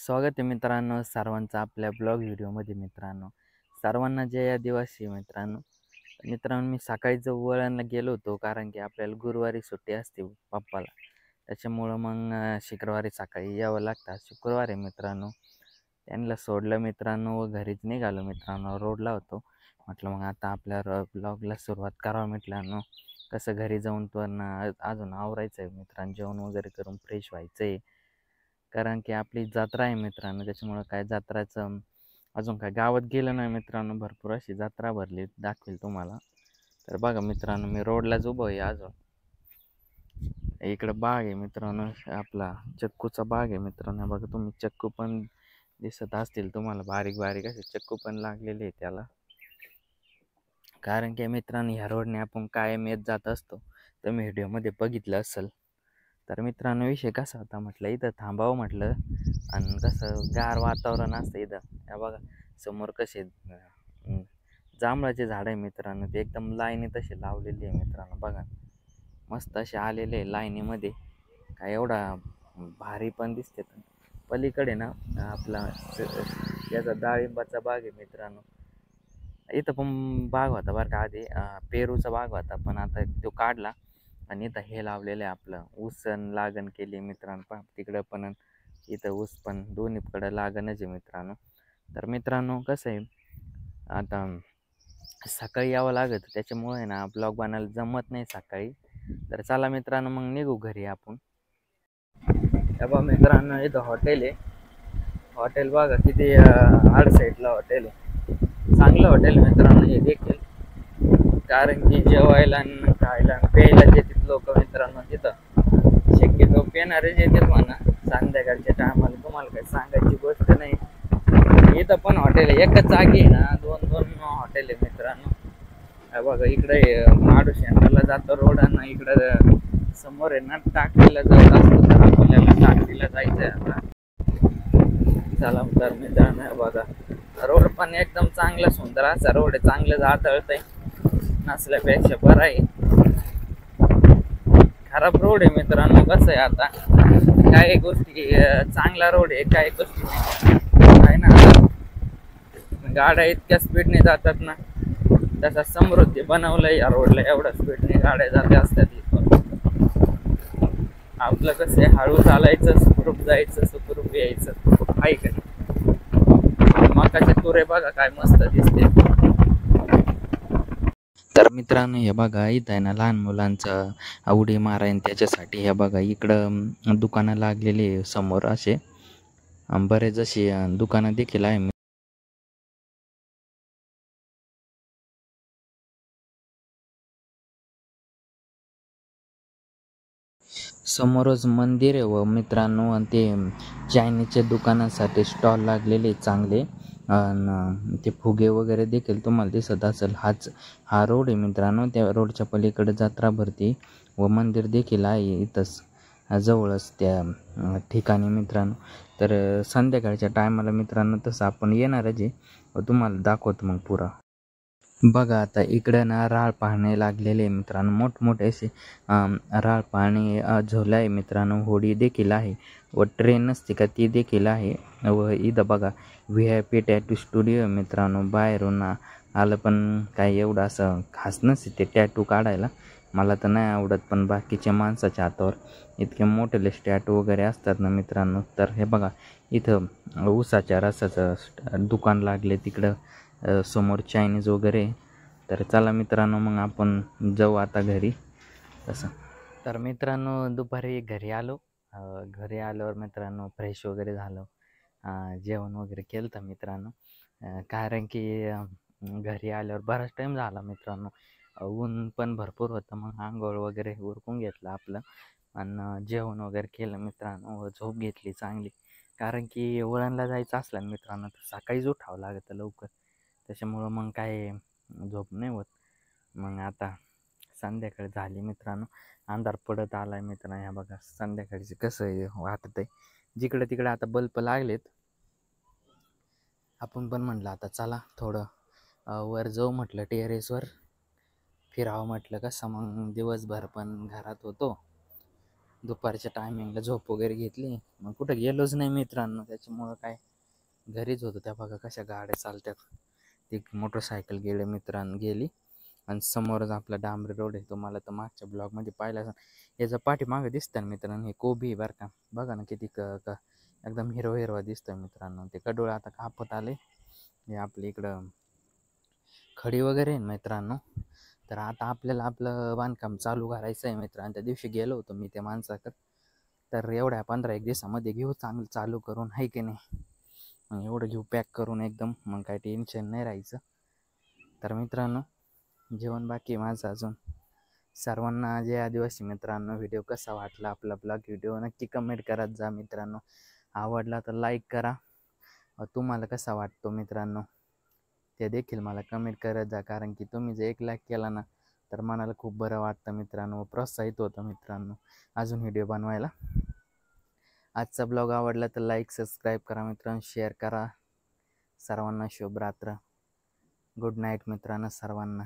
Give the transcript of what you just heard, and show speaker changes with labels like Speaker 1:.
Speaker 1: स्वागत आहे मित्रांनो सर्वांचं आपल्या ब्लॉग व्हिडिओमध्ये मित्रांनो. सर्वांना जय आदिवासी मित्रांनो. मी सकाळीच वळणला गेलो होतो कारण की आपल्याला गुरुवारी सुट्टी असते पप्पाला. त्याच्यामुळं मग शुक्रवारी सकाळी यावं लागतं. शुक्रवार आहे मित्रांनो. त्यांना सोडलं मित्रांनो व घरीच निघालो मित्रांनो. रोडला होतो. म्हटलं मग आता आपल्या ब्लॉगला सुरुवात करावं मित्रांनो. कसं घरी जाऊन पण अजून आवरायचं आहे मित्रांनो. जेवण वगैरे करून फ्रेश व्हायचं आहे. कारण की आपली जत्रा आहे मित्रांनो. त्याच्यामुळं काय जत्राचं अजून काय गावात गेलं नाही मित्रांनो. भरपूर अशी जत्रा भरली दाखवेल तुम्हाला. तर बघा मित्रांनो मी रोडलाच उभं आहे अजून. इकडं बाग आहे मित्रांनो. आपला चक्कूचा बाग आहे मित्रांनो. बघा तुम्ही चक्कू पण दिसत असतील तुम्हाला. बारीक बारीक असे चक्कू पण लागलेले आहे त्याला. कारण की मित्रांनो ह्या रोडने आपण कायम येत जात असतो. तुम्ही व्हिडिओमध्ये बघितलं असेल. तर मित्रांनो विषय कसा होता म्हटलं इथं थांबावं म्हटलं. आणि कसं गार वातावरण असतं इथं. हे बघा समोर कसे जांभळाचे झाड आहे मित्रांनो. ते एकदम लाईनी तसे लावलेली आहे मित्रांनो. बघा मस्त असे आलेले आहे लाईनीमध्ये. काय एवढा भारी पण दिसते. पलीकडे ना आपला याचा डाळिंबाचा बाग आहे मित्रांनो. इथं पण बाग होता बरं का आधी. पेरूचा बाग होता पण आता तो काढला. आणि इथं हे लावलेलं आहे आपलं ऊस लागण केली मित्रांनो. पहा तिकडं पण इथं ऊस पण दोन्हीकडं लागणच आहे मित्रांनो. तर मित्रांनो कसं आहे आता सकाळी यावं लागत त्याच्यामुळे आहे ना ब्लॉग बनायला जमत नाही सकाळी. तर चला मित्रांनो मग निघू घरी आपण. बा मित्रांनो इथं हॉटेल आहे. हॉटेल बघा किती आड साईडला हॉटेल आहे. चांगलं हॉटेल मित्रांनो हे देखील. कारण की जेवायला आणि खायला प्यायला येतात लोक मित्रांनो तिथं. शक्यतो पेणारेच येतात म्हणा संध्याकाळच्या टायमाला. तुम्हाला काही सांगायची गोष्ट नाही. इथं पण हॉटेल आहे. एकच जागी आहे ना दोन दोन हॉटेल आहे मित्रांनो. बघा इकडे माडू सेंटरला जातो रोड आणि इकडं समोर आहे ना टाकलीला जात असतो. तर आपल्याला टाकलीला जायचं आहे आता. चला तर मित्रांनो बघा रोड पण एकदम चांगला सुंदर असा रोड आहे. चांगलं जातळतंय नसल्यापेक्षा बरं आहे. खराब रोड आहे मित्रांनो. कसं आहे आता काही गोष्टी चांगला रोड आहे काही गोष्टी आहे ना. गाड्या इतक्या स्पीडने जातात ना. तसा समृद्धी बनवलंय या रोडला. एवढ्या स्पीडने गाड्या जाते असतात इथून. आपलं कसं आहे हळू चालायचं सुखरूप जायचं सुखरूप यायचं आहे का. मकाचे तुरे बघा काय मस्त दिसते. तर मित्रांनो हे बघा इथं आहे ना लहान मुलांचं उडी मारायन त्याच्यासाठी हे बघा इकडं दुकानं लागलेली आहे समोर असे. बरेच अशी दुकानं देखील आहे. समोरच मंदिर आहे व मित्रांनो आणि ते चायनीजच्या दुकानासाठी स्टॉल लागलेले चांगले. आणि ते फुगे वगैरे देखील तुम्हाला दिसत असेल. हा रोड आहे मित्रांनो. त्या रोडच्या पलीकडे जत्रा भरती व मंदिर देखील आहे इथंच जवळच त्या ठिकाणी मित्रांनो. तर संध्याकाळच्या टायमाला मित्रांनो तसं आपण येणारच आहे व तुम्हाला दाखवतो मग पुरा. बघा आता इकडं ना राळ पाहणे लागलेले मित्रांनो. मोठमोठे असे राळ पाहणे झोला आहे मित्रांनो. होडी देखील आहे व ट्रेन नसते का ती देखील आहे. व इथं बघा VIP टॅटू स्टुडिओ मित्रांनो. बाहेरून आलं पण काही एवढं असं खास नसते ते टॅटू काढायला. मला तर नाही आवडत पण बाकीच्या माणसाच्या हातावर इतके मोठे टॅटू वगैरे असतात ना मित्रांनो. तर हे बघा इथं ऊसाच्या रसाचं दुकान लागले तिकडं समोर चायनीज वगैरे. तर चला मित्रांनो मग आपण जाऊ आता घरी तसं. तर मित्रांनो दुपारी घरी आलो. घरी आल्यावर मित्रांनो फ्रेश वगैरे झालो. जेवण वगैरे केलं तर मित्रांनो. कारण की घरी आल्यावर बराच टाईम झाला मित्रांनो. ऊन पण भरपूर होतं. मग आंघोळ वगैरे उरकून घेतलं आपलं आणि जेवण वगैरे केलं मित्रांनो. झोप घेतली चांगली. कारण की वळणला जायचं असलं मित्रांनो तर सकाळीच उठावं लागतं लवकर. त्याच्यामुळं मग काय झोप नाही होत. मग आता संध्याकाळ झाली मित्रांनो. अंधार पडत आला आहे मित्रांनो. ह्या बघा संध्याकाळचं कसं आहे वाटत आहे. जिकडं तिकडं आता बल्ब लागलेत. आपण पण म्हटलं आता चला थोडं वर जाऊ म्हटलं टेरेसवर फिरावं म्हटलं. कसं मग दिवसभर पण घरात होतो दुपारच्या टायमिंगला झोप वगैरे घेतली, मग कुठं गेलोच नाही मित्रांनो. त्याच्यामुळं काय घरीच होतो. त्या बघा कशा गाड्या चालतात. ती मोटरसायकल गेली आणि समोरच आपला डांबरी रोड आहे. तुम्हाला तर मागच्या ब्लॉगमध्ये पाहिला असेल. याचा पाठीमागं दिसतं ना मित्रांनो, हे कोबी बरं का. बघा ना किती एकदम हिरवा हिरवा दिसतोय मित्रांनो. ते कडोळ आता कापत आले. हे आपल्या इकडं खडी वगैरे आहे मित्रांनो. तर आता आपल्याला आपलं बांधकाम चालू करायचं आहे मित्रांनो. त्या दिवशी गेलो होतो मी त्या माणसाकडं. तर एवढ्या 15-1 दिवसामध्ये घेऊ चांगलं चालू करून, आहे की नाही. मग एवढं घेऊ पॅक करून एकदम, मग काय टेन्शन नाही राहायचं. तर मित्रांनो, जेवण बाकी माझं अजून. सर्वांना जे आदिवासी मित्रांनो, व्हिडिओ कसा वाटला आपला ब्लॉग व्हिडिओ नक्की कमेंट करत जा मित्रांनो. आवडला तर लाईक करा. तुम्हाला कसा वाटतो मित्रांनो ते देखील मला कमेंट करत जा. कारण की तुम्ही जर 1 लाईक केला ना तर मनाला खूप बरं वाटतं मित्रांनो, प्रोत्साहित होतं मित्रांनो अजून व्हिडिओ बनवायला. आजचा ब्लॉग आवडला तर लाईक सबस्क्राईब करा मित्रांनो, शेअर करा. सर्वांना शुभ रात्र. गुड नाईट मित्रांनो सर्वांना.